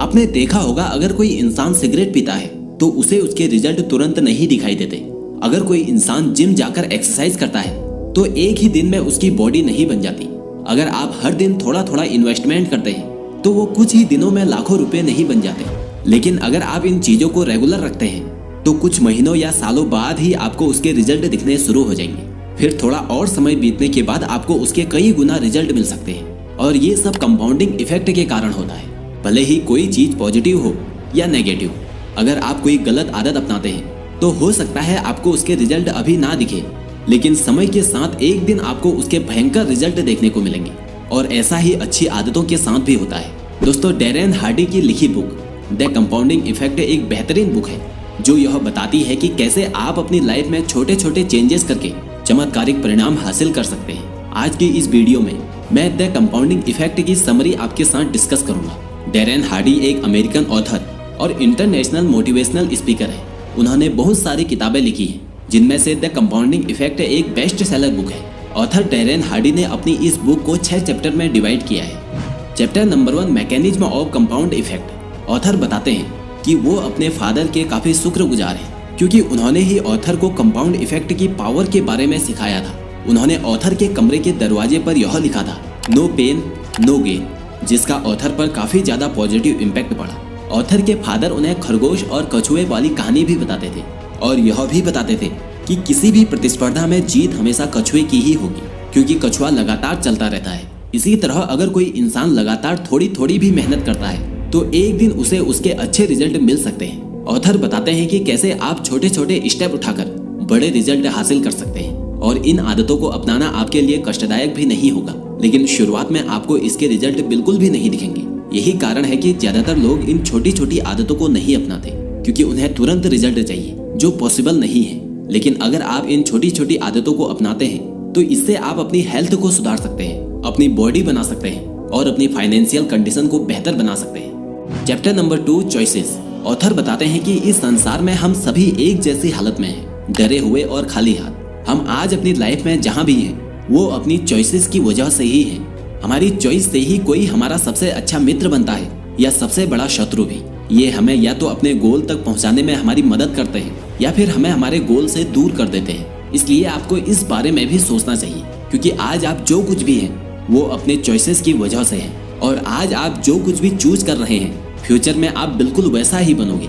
आपने देखा होगा अगर कोई इंसान सिगरेट पीता है तो उसे उसके रिजल्ट तुरंत नहीं दिखाई देते। अगर कोई इंसान जिम जाकर एक्सरसाइज करता है तो एक ही दिन में उसकी बॉडी नहीं बन जाती। अगर आप हर दिन थोड़ा थोड़ा इन्वेस्टमेंट करते हैं तो वो कुछ ही दिनों में लाखों रुपए नहीं बन जाते। लेकिन अगर आप इन चीजों को रेगुलर रखते हैं तो कुछ महीनों या सालों बाद ही आपको उसके रिजल्ट दिखने शुरू हो जाएंगे। फिर थोड़ा और समय बीतने के बाद आपको उसके कई गुना रिजल्ट मिल सकते हैं। और ये सब कंपाउंडिंग इफेक्ट के कारण होता है। भले ही कोई चीज पॉजिटिव हो या नेगेटिव, अगर आप कोई गलत आदत अपनाते हैं तो हो सकता है आपको उसके रिजल्ट अभी ना दिखे, लेकिन समय के साथ एक दिन आपको उसके भयंकर रिजल्ट देखने को मिलेंगे। और ऐसा ही अच्छी आदतों के साथ भी होता है। दोस्तों, डैरेन हार्डी की लिखी बुक द कंपाउंडिंग इफेक्ट एक बेहतरीन बुक है जो यह बताती है कि कैसे आप अपनी लाइफ में छोटे छोटे चेंजेस करके चमत्कारिक परिणाम हासिल कर सकते हैं। आज की इस वीडियो में मैं द कंपाउंडिंग इफेक्ट की समरी आपके साथ डिस्कस करूंगा। डैरेन हार्डी एक अमेरिकन ऑथर और इंटरनेशनल मोटिवेशनल स्पीकर है। उन्होंने बहुत सारी किताबें लिखी हैं, जिनमें से द कंपाउंडिंग इफेक्ट एक बेस्ट सेलर बुक है। ऑथर डैरेन हार्डी ने अपनी इस बुक को 6 चैप्टर में डिवाइड किया है। Chapter number 1 mechanism of compound effect. Author बताते हैं कि वो अपने फादर के काफी शुक्रगुजार हैं, क्योंकि उन्होंने ही ऑथर को कंपाउंड इफेक्ट की पावर के बारे में सिखाया था। उन्होंने ऑथर के कमरे के दरवाजे पर यह लिखा था, नो पेन नो गेन, जिसका ऑथर पर काफी ज्यादा पॉजिटिव इम्पैक्ट पड़ा। ऑथर के फादर उन्हें खरगोश और कछुए वाली कहानी भी बताते थे और यह भी बताते थे कि किसी भी प्रतिस्पर्धा में जीत हमेशा कछुए की ही होगी, क्योंकि कछुआ लगातार चलता रहता है। इसी तरह अगर कोई इंसान लगातार थोड़ी थोड़ी भी मेहनत करता है तो एक दिन उसे उसके अच्छे रिजल्ट मिल सकते हैं। ऑथर बताते हैं कि कैसे आप छोटे छोटे स्टेप उठाकर बड़े रिजल्ट हासिल कर सकते हैं। और इन आदतों को अपनाना आपके लिए कष्टदायक भी नहीं होगा, लेकिन शुरुआत में आपको इसके रिजल्ट बिल्कुल भी नहीं दिखेंगे। यही कारण है कि ज्यादातर लोग इन छोटी छोटी आदतों को नहीं अपनाते, क्योंकि उन्हें तुरंत रिजल्ट चाहिए, जो पॉसिबल नहीं है। लेकिन अगर आप इन छोटी छोटी आदतों को अपनाते हैं तो इससे आप अपनी हेल्थ को सुधार सकते हैं, अपनी बॉडी बना सकते हैं और अपनी फाइनेंशियल कंडीशन को बेहतर बना सकते हैं। Chapter number 2 choices. ऑथर बताते हैं कि इस संसार में हम सभी एक जैसी हालत में हैं, डरे हुए और खाली हाथ। हम आज अपनी लाइफ में जहाँ भी हैं वो अपनी चॉइसेस की वजह से ही हैं। हमारी चॉइस से ही कोई हमारा सबसे अच्छा मित्र बनता है या सबसे बड़ा शत्रु भी। ये हमें या तो अपने गोल तक पहुंचाने में हमारी मदद करते हैं या फिर हमें हमारे गोल से दूर कर देते हैं। इसलिए आपको इस बारे में भी सोचना चाहिए, क्योंकि आज आप जो कुछ भी हैं वो अपने चॉइसेस की वजह से हैं। और आज आप जो कुछ भी चूज कर रहे हैं फ्यूचर में आप बिल्कुल वैसा ही बनोगे।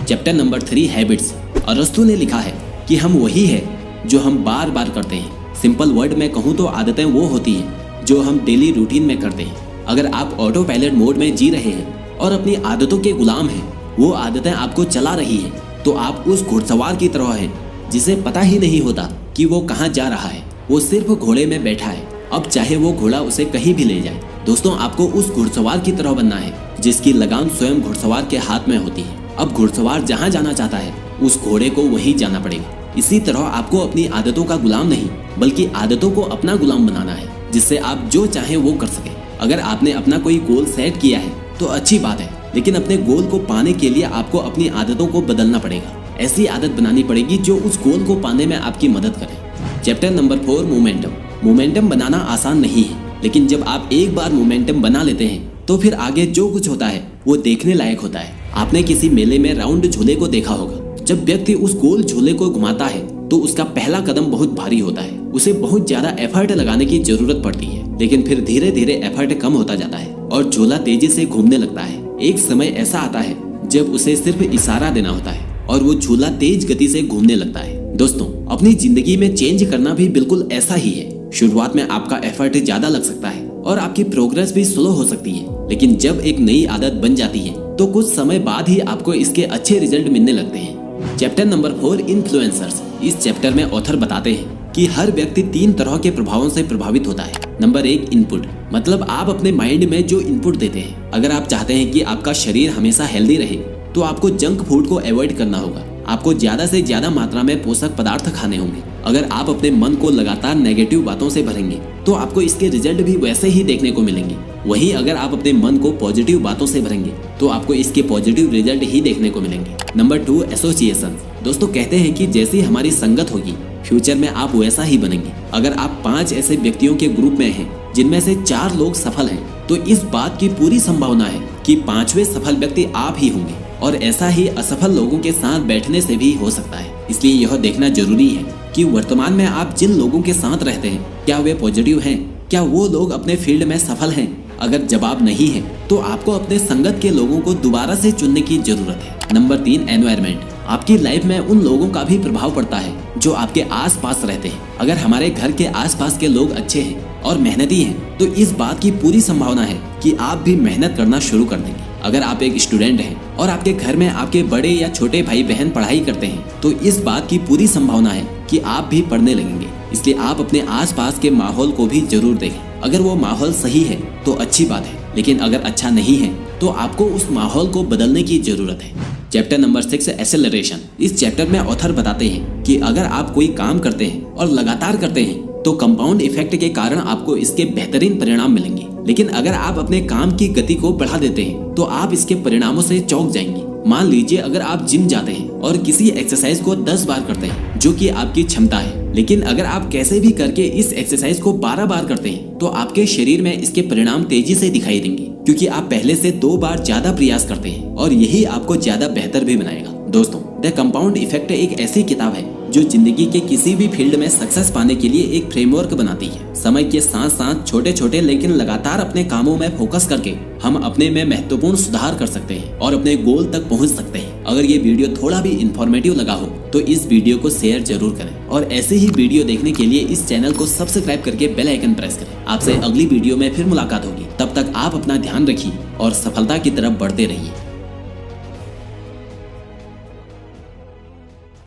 Chapter number 3 habits. अरस्तु ने लिखा है कि हम वही है जो हम बार बार करते हैं। सिंपल वर्ड में कहूँ तो आदतें वो होती हैं जो हम डेली रूटीन में करते हैं। अगर आप ऑटो पायलट मोड में जी रहे हैं और अपनी आदतों के गुलाम हैं, वो आदतें आपको चला रही हैं, तो आप उस घुड़सवार की तरह हैं जिसे पता ही नहीं होता कि वो कहाँ जा रहा है। वो सिर्फ घोड़े में बैठा है, अब चाहे वो घोड़ा उसे कहीं भी ले जाए। दोस्तों, आपको उस घुड़सवार की तरह बनना है जिसकी लगाम स्वयं घुड़सवार के हाथ में होती है। अब घुड़सवार जहाँ जाना चाहता है उस घोड़े को वहीं जाना पड़ेगा। इसी तरह आपको अपनी आदतों का गुलाम नहीं बल्कि आदतों को अपना गुलाम बनाना है, जिससे आप जो चाहें वो कर सके। अगर आपने अपना कोई गोल सेट किया है तो अच्छी बात है, लेकिन अपने गोल को पाने के लिए आपको अपनी आदतों को बदलना पड़ेगा। ऐसी आदत बनानी पड़ेगी जो उस गोल को पाने में आपकी मदद करे। Chapter number 4 momentum. मोमेंटम बनाना आसान नहीं है, लेकिन जब आप एक बार मोमेंटम बना लेते हैं तो फिर आगे जो कुछ होता है वो देखने लायक होता है। आपने किसी मेले में राउंड झूले को देखा होगा। जब व्यक्ति उस गोल झूले को घुमाता है तो उसका पहला कदम बहुत भारी होता है, उसे बहुत ज्यादा एफर्ट लगाने की जरूरत पड़ती है। लेकिन फिर धीरे धीरे एफर्ट कम होता जाता है और झूला तेजी से घूमने लगता है। एक समय ऐसा आता है जब उसे सिर्फ इशारा देना होता है और वो झूला तेज गति से घूमने लगता है। दोस्तों, अपनी जिंदगी में चेंज करना भी बिल्कुल ऐसा ही है। शुरुआत में आपका एफर्ट ज्यादा लग सकता है और आपकी प्रोग्रेस भी स्लो हो सकती है, लेकिन जब एक नई आदत बन जाती है तो कुछ समय बाद ही आपको इसके अच्छे रिजल्ट मिलने लगते हैं। Chapter number 4 influencers. इस चैप्टर में ऑथर बताते हैं कि हर व्यक्ति 3 तरह के प्रभावों से प्रभावित होता है। नंबर 1 इनपुट, मतलब आप अपने माइंड में जो इनपुट देते हैं। अगर आप चाहते हैं कि आपका शरीर हमेशा हेल्दी रहे तो आपको जंक फूड को अवॉइड करना होगा। आपको ज्यादा से ज्यादा मात्रा में पोषक पदार्थ खाने होंगे। अगर आप अपने मन को लगातार नेगेटिव बातों से भरेंगे तो आपको इसके रिजल्ट भी वैसे ही देखने को मिलेंगे। वहीं अगर आप अपने मन को पॉजिटिव बातों से भरेंगे तो आपको इसके पॉजिटिव रिजल्ट ही देखने को मिलेंगे। Number 2 association. दोस्तों, कहते हैं कि जैसी हमारी संगत होगी फ्यूचर में आप वैसा ही बनेंगे। अगर आप 5 ऐसे व्यक्तियों के ग्रुप में हैं जिनमें से 4 लोग सफल हैं तो इस बात की पूरी संभावना है कि 5वें सफल व्यक्ति आप ही होंगे, और ऐसा ही असफल लोगों के साथ बैठने से भी हो सकता है। इसलिए यह देखना जरूरी है कि वर्तमान में आप जिन लोगों के साथ रहते हैं क्या वे पॉजिटिव हैं, क्या वो लोग अपने फील्ड में सफल हैं। अगर जवाब नहीं है तो आपको अपने संगत के लोगों को दोबारा से चुनने की जरूरत है। Number 3, environment. आपकी लाइफ में उन लोगों का भी प्रभाव पड़ता है जो आपके आसपास रहते हैं। अगर हमारे घर के आसपास के लोग अच्छे हैं और मेहनती हैं तो इस बात की पूरी संभावना है कि आप भी मेहनत करना शुरू कर देंगे। अगर आप एक स्टूडेंट हैं और आपके घर में आपके बड़े या छोटे भाई बहन पढ़ाई करते हैं तो इस बात की पूरी संभावना है कि आप भी पढ़ने लगेंगे। इसलिए आप अपने आसपास के माहौल को भी जरूर देखें। अगर वो माहौल सही है तो अच्छी बात है, लेकिन अगर अच्छा नहीं है तो आपको उस माहौल को बदलने की जरूरत है। Chapter number 6, acceleration. इस चैप्टर में ऑथर बताते हैं कि अगर आप कोई काम करते हैं और लगातार करते हैं तो कंपाउंड इफेक्ट के कारण आपको इसके बेहतरीन परिणाम मिलेंगे। लेकिन अगर आप अपने काम की गति को बढ़ा देते हैं तो आप इसके परिणामों से चौंक जाएंगे। मान लीजिए अगर आप जिम जाते हैं और किसी एक्सरसाइज को 10 बार करते हैं जो कि आपकी क्षमता है, लेकिन अगर आप कैसे भी करके इस एक्सरसाइज को 12 बार करते हैं तो आपके शरीर में इसके परिणाम तेजी से दिखाई देंगे, क्योंकि आप पहले से 2 बार ज्यादा प्रयास करते हैं और यही आपको ज्यादा बेहतर भी बनाएगा। दोस्तों, द कंपाउंड इफेक्ट एक ऐसी किताब है जो जिंदगी के किसी भी फील्ड में सक्सेस पाने के लिए एक फ्रेमवर्क बनाती है। समय के साथ साथ छोटे छोटे लेकिन लगातार अपने कामों में फोकस करके हम अपने में महत्वपूर्ण सुधार कर सकते हैं और अपने गोल तक पहुंच सकते हैं। अगर ये वीडियो थोड़ा भी इंफॉर्मेटिव लगा हो तो इस वीडियो को शेयर जरूर करें और ऐसे ही वीडियो देखने के लिए इस चैनल को सब्सक्राइब करके बेल आइकन प्रेस करें। आपसे अगली वीडियो में फिर मुलाकात होगी। तब तक आप अपना ध्यान रखिए और सफलता की तरफ बढ़ते रहिए।